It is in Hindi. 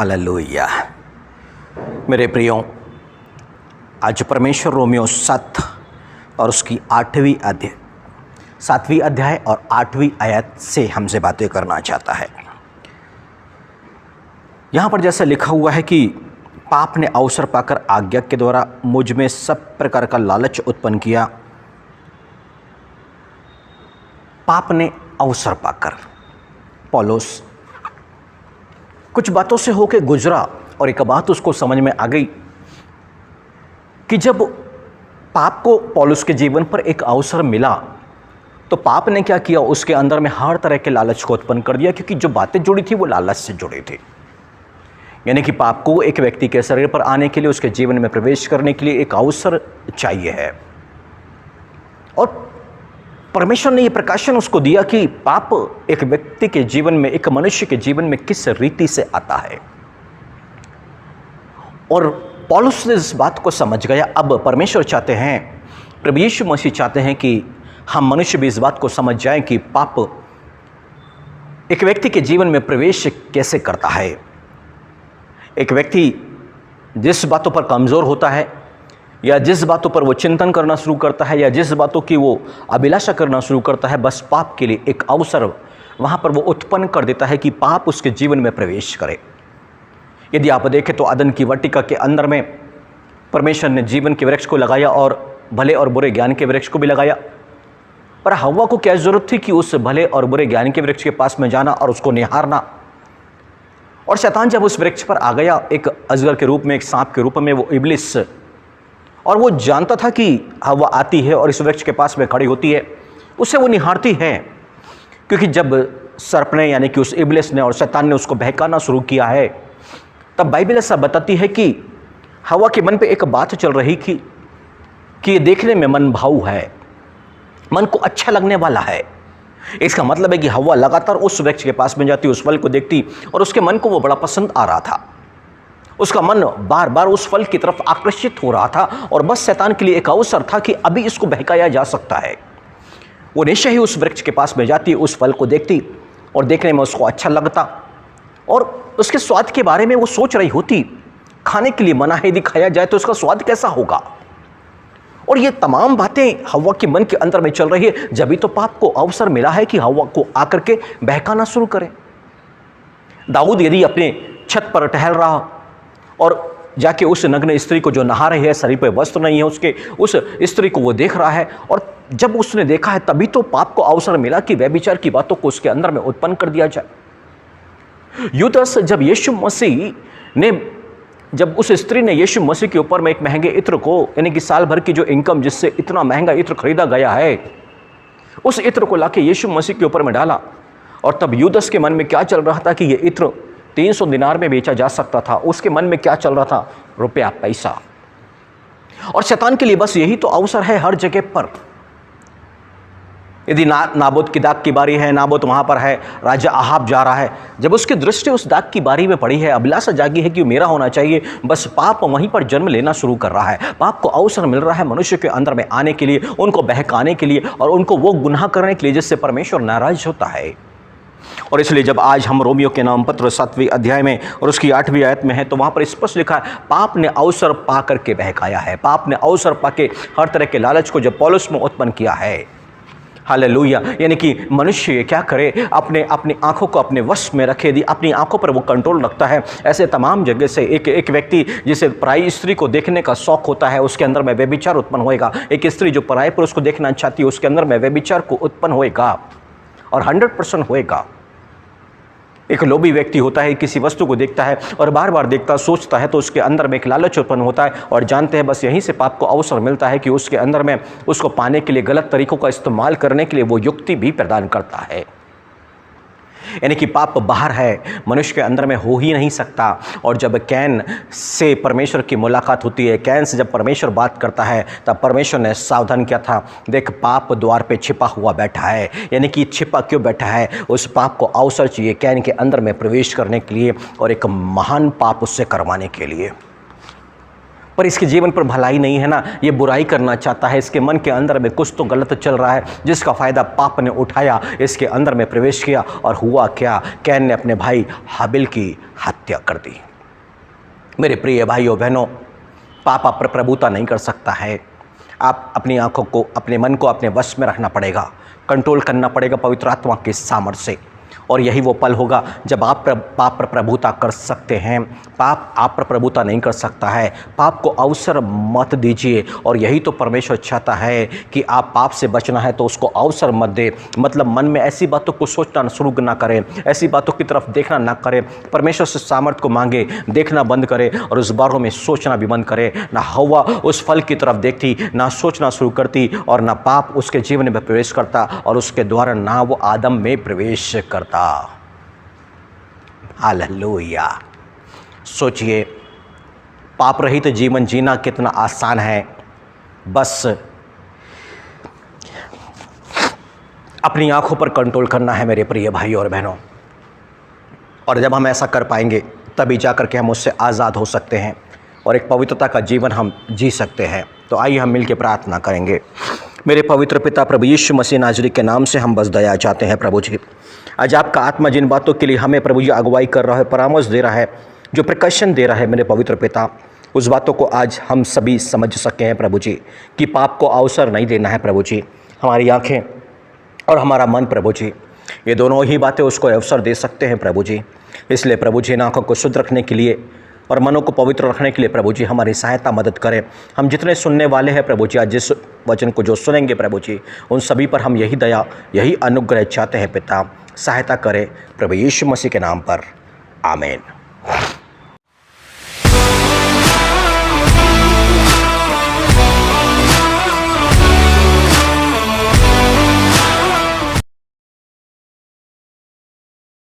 हालेलुया। मेरे प्रियो, आज परमेश्वर रोमियो 7 और उसकी 7वीं अध्याय और 8वीं आयत से हमसे बातें करना चाहता है। यहाँ पर जैसा लिखा हुआ है कि पाप ने अवसर पाकर आज्ञा के द्वारा मुझ में सब प्रकार का लालच उत्पन्न किया। पाप ने अवसर पाकर, पौलुस कुछ बातों से होके गुजरा और एक बात उसको समझ में आ गई कि जब पाप को पौलुस के जीवन पर एक अवसर मिला तो पाप ने क्या किया, उसके अंदर में हर तरह के लालच को उत्पन्न कर दिया, क्योंकि जो बातें जुड़ी थी वो लालच से जुड़ी थी। यानी कि पाप को एक व्यक्ति के शरीर पर आने के लिए, उसके जीवन में प्रवेश करने के लिए एक अवसर चाहिए है। और परमेश्वर ने यह प्रकाशन उसको दिया कि पाप एक व्यक्ति के जीवन में, एक मनुष्य के जीवन में किस रीति से आता है। और पौलुस ने इस बात को समझ गया। अब परमेश्वर चाहते हैं, प्रभु यीशु मसीह चाहते हैं कि हम मनुष्य भी इस बात को समझ जाएं कि पाप एक व्यक्ति के जीवन में प्रवेश कैसे करता है। एक व्यक्ति जिस बातों पर कमज़ोर होता है, या जिस बातों पर वो चिंतन करना शुरू करता है, या जिस बातों की वो अभिलाषा करना शुरू करता है, बस पाप के लिए एक अवसर वहाँ पर वो उत्पन्न कर देता है कि पाप उसके जीवन में प्रवेश करे। यदि आप देखें तो अदन की वाटिका के अंदर में परमेश्वर ने जीवन के वृक्ष को लगाया और भले और बुरे ज्ञान के वृक्ष को भी लगाया, पर हव्वा को क्या ज़रूरत थी कि उस भले और बुरे ज्ञान के वृक्ष के पास में जाना और उसको निहारना। और शैतान जब उस वृक्ष पर आ गया, एक अजगर के रूप में, एक सांप के रूप में, वो इब्लिस, और वो जानता था कि हवा आती है और इस वृक्ष के पास में खड़ी होती है, उसे वो निहारती है। क्योंकि जब सर्प ने, यानी कि उस इब्लिस ने और शैतान ने उसको बहकाना शुरू किया है, तब बाइबल ऐसा बताती है कि हवा के मन पे एक बात चल रही थी कि ये देखने में मन भाऊ है, मन को अच्छा लगने वाला है। इसका मतलब है कि हवा लगातार उस वृक्ष के पास में जाती, उस फल को देखती, और उसके मन को वो बड़ा पसंद आ रहा था। उसका मन बार बार उस फल की तरफ आकर्षित हो रहा था, और बस शैतान के लिए एक अवसर था कि अभी इसको बहकाया जा सकता है। वो निश्चय ही उस वृक्ष के पास में जाती, उस फल को देखती, और देखने में उसको अच्छा लगता, और उसके स्वाद के बारे में वो सोच रही होती, खाने के लिए मनाही दिखाया जाए तो उसका स्वाद कैसा होगा। और ये तमाम बातें हव्वा के मन के अंदर में चल रही है। जब भी तो पाप को अवसर मिला है कि हव्वा को आकर के बहकाना शुरू करे। दाऊद यदि अपने छत पर टहल रहा और जाके उस नग्न स्त्री को जो नहा रही है, शरीर पे वस्त्र नहीं है उसके, उस स्त्री को वो देख रहा है, और जब उसने देखा है तभी तो पाप को अवसर मिला कि व्यभिचार की बातों को उसके अंदर में उत्पन्न कर दिया जाए। यूदास, जब यीशु मसीह ने, जब उस स्त्री ने यीशु मसीह के ऊपर में एक महंगे इत्र को, यानी कि साल भर की जो इनकम जिससे इतना महंगा इत्र खरीदा गया है, उस इत्र को लाके यीशु मसीह के ऊपर में डाला, और तब यूदास के मन में क्या चल रहा था कि ये इत्र 300 दिनार में बेचा जा सकता था। उसके मन में क्या चल रहा था? रुपया, पैसा। और शैतान के लिए बस यही तो अवसर है हर जगह पर। यदि नाबोत की दाग की बारी है, नाबोत वहां पर है, राजा अहाब जा रहा है, जब उसकी दृष्टि उस दाग की बारी में पड़ी है, अभिलाषा जागी है कि मेरा होना चाहिए, बस पाप वहीं पर जन्म लेना शुरू कर रहा है। पाप को अवसर मिल रहा है मनुष्य के अंदर में आने के लिए, उनको बहकाने के लिए, और उनको वो गुनाह करने के लिए जिससे परमेश्वर नाराज होता है। और इसलिए जब आज हम रोमियो के नाम पत्र 7वीं अध्याय में और उसकी 8वीं आयत में है, तो वहां पर स्पष्ट लिखा है, पाप ने अवसर पा करके बहकाया है। पाप ने अवसर पाके हर तरह के लालच को जब पौलुस में उत्पन्न किया है। हालेलुया। यानी कि मनुष्य क्या करे, अपनी आंखों को अपने वश में रखे। यदि अपनी आंखों पर वो कंट्रोल रखता है, ऐसे तमाम जगह से एक व्यक्ति जिसे पराई स्त्री को देखने का शौक होता है, उसके अंदर में व्यभिचार उत्पन्न होएगा। एक स्त्री जो पराई पुरुष को देखना चाहती है, उसके अंदर में व्यभिचार को उत्पन्न होएगा, और 100% होएगा। एक लोभी व्यक्ति होता है, किसी वस्तु को देखता है और बार बार देखता, सोचता है, तो उसके अंदर में एक लालच उत्पन्न होता है, और जानते हैं बस यहीं से पाप को अवसर मिलता है कि उसके अंदर में उसको पाने के लिए गलत तरीकों का इस्तेमाल करने के लिए वो युक्ति भी प्रदान करता है। यानी कि पाप बाहर है, मनुष्य के अंदर में हो ही नहीं सकता। और जब कैन से परमेश्वर की मुलाकात होती है, कैन से जब परमेश्वर बात करता है, तब परमेश्वर ने सावधान किया था, देख पाप द्वार पे छिपा हुआ बैठा है। यानी कि छिपा क्यों बैठा है? उस पाप को अवसर चाहिए कैन के अंदर में प्रवेश करने के लिए, और एक महान पाप उससे करवाने के लिए। पर इसके जीवन पर भलाई नहीं है ना, ये बुराई करना चाहता है। इसके मन के अंदर में कुछ तो गलत चल रहा है, जिसका फ़ायदा पाप ने उठाया, इसके अंदर में प्रवेश किया, और हुआ क्या? कैन ने अपने भाई हाबिल की हत्या कर दी। मेरे प्रिय भाइयों बहनों, पाप आप पर प्रभुता नहीं कर सकता है। आप अपनी आंखों को, अपने मन को अपने वश में रखना पड़ेगा, कंट्रोल करना पड़ेगा पवित्र आत्मा के सामर्थ्य से। और यही वो पल होगा जब आप पाप पर प्रभुता कर सकते हैं। पाप आप पर प्रभुता नहीं कर सकता है। पाप को अवसर मत दीजिए। और यही तो परमेश्वर चाहता है कि आप पाप से बचना है तो उसको अवसर मत दे। मतलब मन में ऐसी बातों को सोचना शुरू ना करें, ऐसी बातों की तरफ देखना ना करें। परमेश्वर से सामर्थ्य को मांगे, देखना बंद करे और उस बारों में सोचना भी बंद करे। ना हवा उस फल की तरफ देखती, ना सोचना शुरू करती, और ना पाप उसके जीवन में प्रवेश करता, और उसके द्वारा ना वो आदम में प्रवेश करता। हालेलुया। सोचिए, पाप रहित जीवन जीना कितना आसान है। बस अपनी आंखों पर कंट्रोल करना है मेरे प्रिय भाइयों और बहनों। और जब हम ऐसा कर पाएंगे तभी जाकर के हम उससे आज़ाद हो सकते हैं और एक पवित्रता का जीवन हम जी सकते हैं। तो आइए हम मिलकर प्रार्थना करेंगे। मेरे पवित्र पिता प्रभु यीशु मसीह नाज़री के नाम से हम बस दया चाहते हैं प्रभु जी। आज आपका आत्मा जिन बातों के लिए हमें प्रभु जी अगुवाई कर रहा है, परामर्श दे रहा है, जो प्रकाशन दे रहा है मेरे पवित्र पिता, उस बातों को आज हम सभी समझ सके हैं प्रभु जी कि पाप को अवसर नहीं देना है प्रभु जी। हमारी आँखें और हमारा मन प्रभु जी, ये दोनों ही बातें उसको अवसर दे सकते हैं प्रभु जी। इसलिए प्रभु जी इन आँखों को शुद्ध रखने के लिए और मनों को पवित्र रखने के लिए प्रभु जी हमारी सहायता मदद करें। हम जितने सुनने वाले हैं प्रभु जी, आज जिस वचन को जो सुनेंगे प्रभु जी, उन सभी पर हम यही दया, यही अनुग्रह चाहते हैं पिता। सहायता करें प्रभु यीशु मसीह के नाम पर, आमीन।